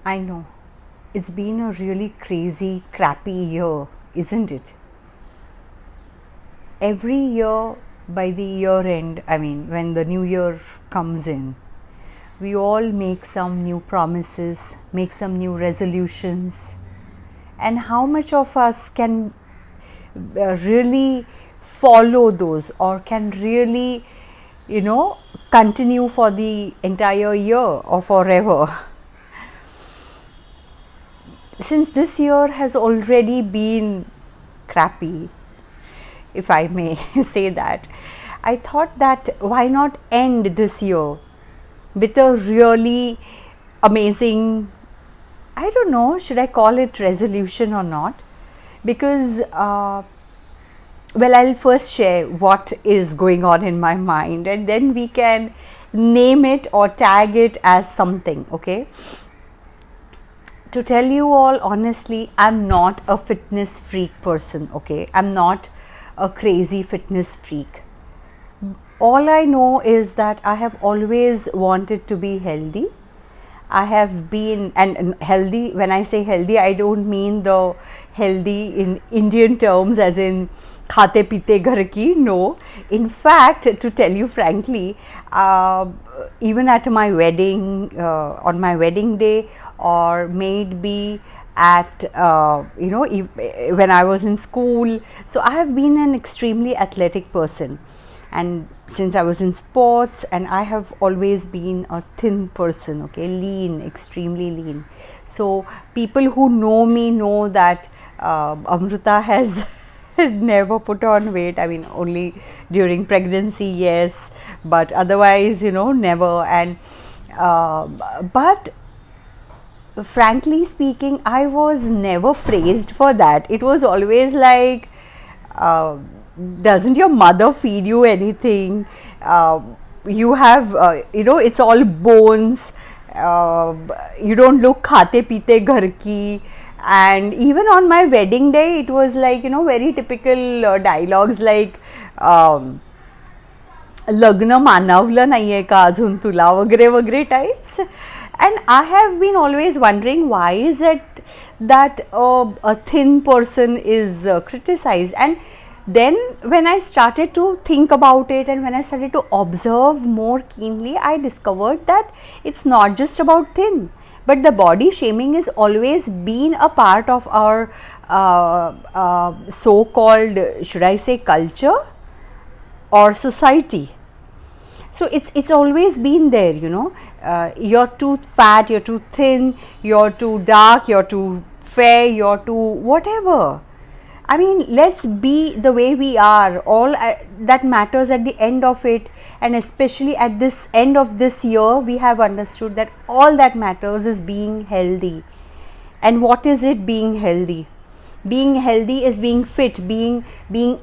I know. It's been a really crazy, crappy year, isn't it? Every year, by the year end, I mean, when the new year comes in, we all make some new promises, make some new resolutions. And how much of us can really follow those or can really, continue for the entire year or forever? Since this year has already been crappy, if I may say that, I thought that why not end this year with a really amazing, I don't know, should I call it resolution or not? Because, well, I'll first share what is going on in my mind and then we can name it or tag it as something, okay? To tell you all honestly, I'm not a fitness freak person, okay? I'm not a crazy fitness freak. All I know is that I have always wanted to be healthy. I have been, and healthy, when I say healthy, I don't mean the healthy in Indian terms as in khate pite ghar ki, no. In fact, to tell you frankly, even at my wedding, on my wedding day, or maybe at when I was in school, so I have been an extremely athletic person, and since I was in sports, and I have always been a thin person, okay, lean, extremely lean. So people who know me know that Amruta has never put on weight. I mean, only during pregnancy, yes, but otherwise, never. And but frankly speaking, I was never praised for that. It was always like, uh, doesn't your mother feed you anything? You have, it's all bones. Uh, you don't look khate pite ghar ki. And even on my wedding day, it was like, very typical dialogues like, लग्न मानवलं नाहीये का अजून तुला वगैरे वगैरे types. And I have been always wondering, why is it that a thin person is criticized? And then when I started to think about it and when I started to observe more keenly, I discovered that it's not just about thin, but the body shaming has always been a part of our so called, should I say, culture or society. So it's always been there, you're too fat, you're too thin, you're too dark, you're too fair, you're too whatever. I mean, let's be the way we are. All that matters at the end of it, and especially at this end of this year, we have understood that all that matters is being healthy. And what is it, being healthy? Being healthy is being fit, being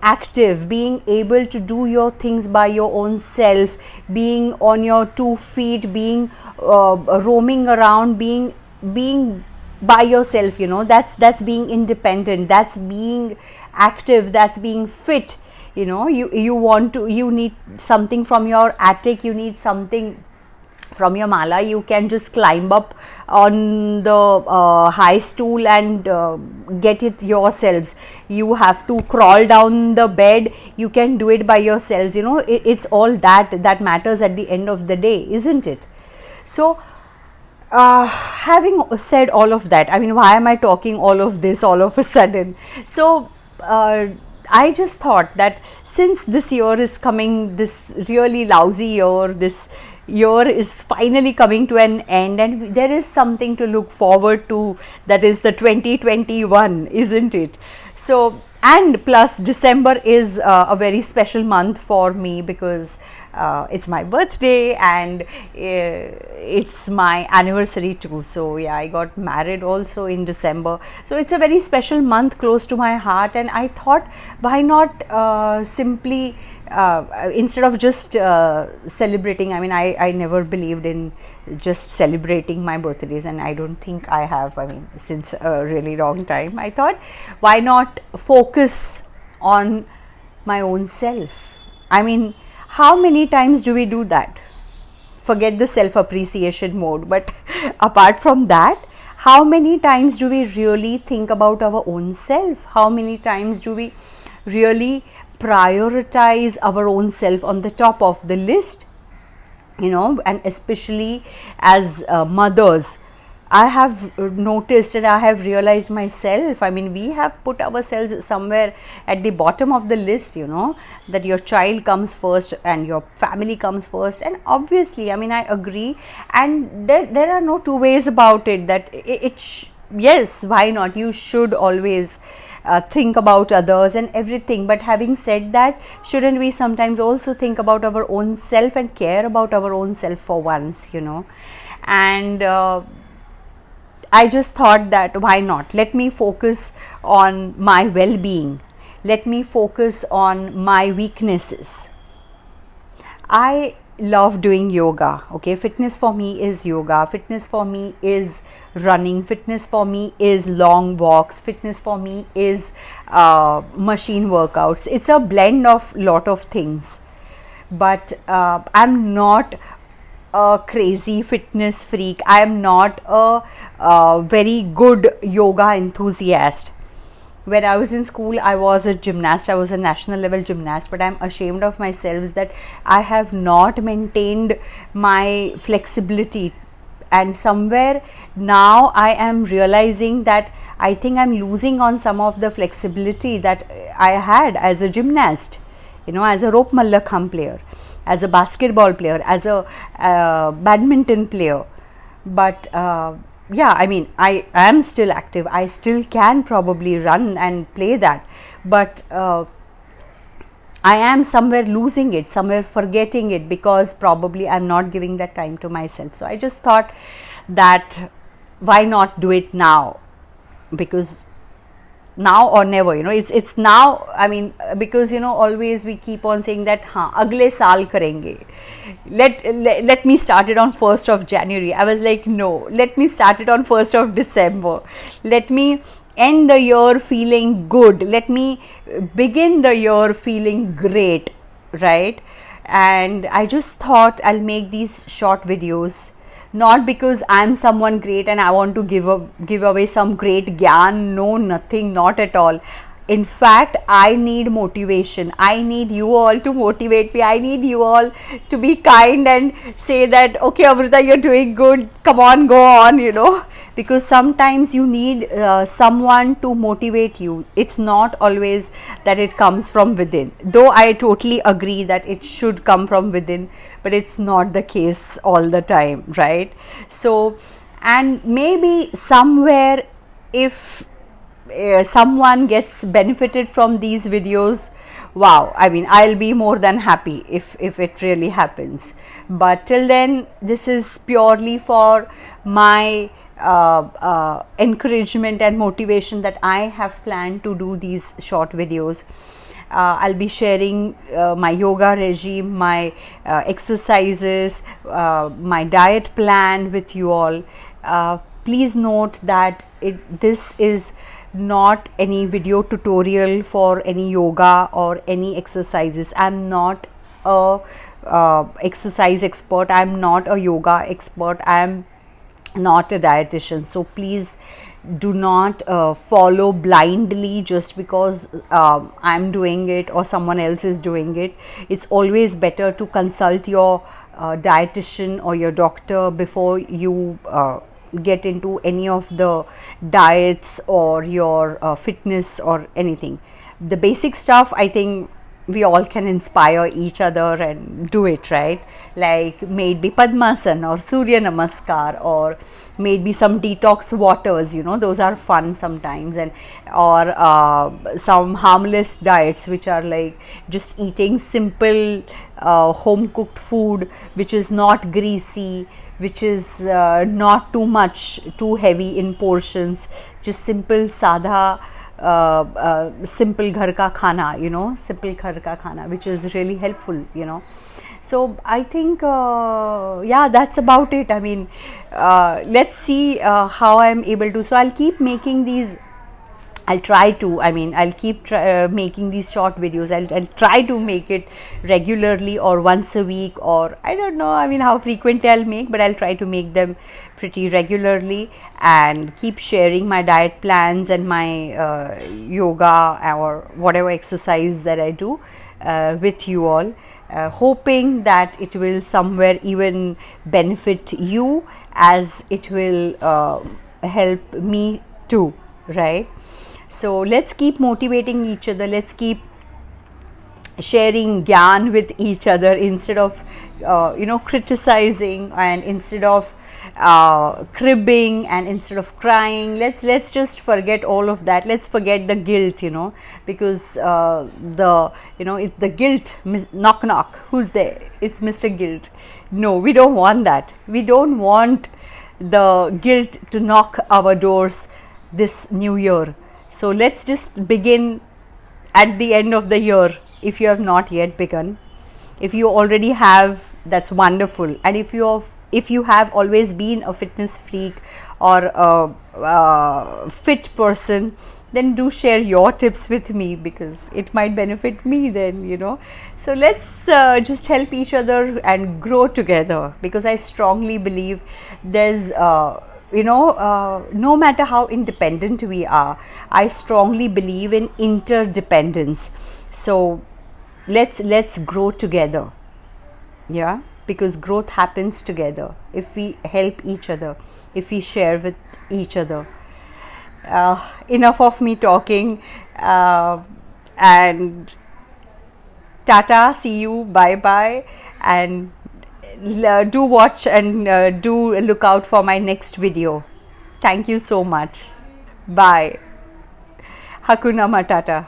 active, being able to do your things by your own self, being on your 2 feet, being roaming around, being by yourself. That's being independent, that's being active, that's being fit. You need something from your attic, you need something from your mala, you can just climb up on the high stool and get it yourselves. You have to crawl down the bed, you can do it by yourselves. It's all that matters at the end of the day, isn't it? So having said all of that, I mean, why am I talking all of this all of a sudden? So I just thought that since this year is coming, this really lousy year, this year is finally coming to an end, and there is something to look forward to, that is the 2021, isn't it? So, and plus December is a very special month for me because it's my birthday and it's my anniversary too. So yeah, I got married also in December, so it's a very special month close to my heart. And I thought, why not simply instead of just celebrating, I mean, I never believed in just celebrating my birthdays, and I don't think I have, I mean, since a really long time. I thought, why not focus on my own self? I mean, how many times do we do that? Forget the self appreciation mode, but apart from that, how many times do we really think about our own self? How many times do we really prioritize our own self on the top of the list? You know, and especially as mothers, I have noticed and I have realized myself, I mean, we have put ourselves somewhere at the bottom of the list, you know, that your child comes first and your family comes first. And obviously, I mean, I agree, and there are no two ways about it, that yes, why not, you should always think about others and everything. But having said that, shouldn't we sometimes also think about our own self and care about our own self for once, you know? And I just thought that why not? Let me focus on my well being. Let me focus on my weaknesses. I love doing yoga. Okay, fitness for me is yoga, fitness for me is running, fitness for me is long walks, fitness for me is machine workouts. It's a blend of lot of things, but I'm not a crazy fitness freak. I am not a very good yoga enthusiast. When I was in school, I was a gymnast, I was a national level gymnast, but I'm ashamed of myself that I have not maintained my flexibility. And somewhere now I am realizing that I think I'm losing on some of the flexibility that I had as a gymnast, you know, as a rope mallakham player, as a basketball player, as a badminton player. But yeah, I mean, I am still active, I still can probably run and play that, but I am somewhere losing it, somewhere forgetting it, because probably I'm not giving that time to myself. So I just thought that why not do it now, because now or never, you know, it's now. I mean, because you know, always we keep on saying that agle saal karenge, let me start it on 1st of January. I was like, no, let me start it on 1st of December, let me end the year feeling good, let me begin the year feeling great, right? And I just thought I'll make these short videos, not because I'm someone great and I want to give away some great gyan. No, nothing, not at all. In fact, I need motivation. I need you all to motivate me. I need you all to be kind and say that, okay, Amrita, you're doing good, come on, go on, you know, because sometimes you need someone to motivate you. It's not always that it comes from within, though I totally agree that it should come from within, but it's not the case all the time, right? So, and maybe somewhere, if someone gets benefited from these videos, wow, I mean, I'll be more than happy if it really happens. But till then, this is purely for my encouragement and motivation, that I have planned to do these short videos. I'll be sharing my yoga regime, my exercises, my diet plan with you all. Please note that this is not any video tutorial for any yoga or any exercises. I'm not a exercise expert, I'm not a yoga expert, I'm not a dietitian. So please do not follow blindly just because I'm doing it or someone else is doing it. It's always better to consult your dietitian or your doctor before you get into any of the diets or your fitness or anything. The basic stuff, I think we all can inspire each other and do it, right? Like, may it be Padmasana or Surya Namaskar, or may it be some detox waters, you know, those are fun sometimes, and or some harmless diets which are like just eating simple home cooked food which is not greasy, which is not too much, too heavy in portions, just simple sadha simple ghar ka khana, you know, simple ghar ka khana, which is really helpful, you know. So I think yeah, that's about it. I mean, let's see how I'm able to. So I'll keep making these I'll try to, I mean, I'll keep making these short videos. I'll try to make it regularly or once a week, or I don't know, I mean, how frequently I'll make, but I'll try to make them pretty regularly and keep sharing my diet plans and my yoga or whatever exercise that I do with you all. Hoping that it will somewhere even benefit you as it will help me too, right? So let's keep motivating each other, let's keep sharing gyan with each other instead of criticizing, and instead of cribbing, and instead of crying. Let's just forget all of that. Let's forget the guilt, because it's the guilt. Knock knock, who's there? It's Mr. Guilt. No, we don't want that. We don't want the guilt to knock our doors this new year. So let's just begin at the end of the year. If you have not yet begun, if you already have, that's wonderful. And if you have always been a fitness freak or a fit person, then do share your tips with me, because it might benefit me then, So let's just help each other and grow together, because I strongly believe there's no matter how independent we are, I strongly believe in interdependence. So let's grow together, yeah, because growth happens together if we help each other, if we share with each other. Enough of me talking, and tata, see you, bye bye, and do watch and do look out for my next video. Thank you so much. Bye. Hakuna Matata.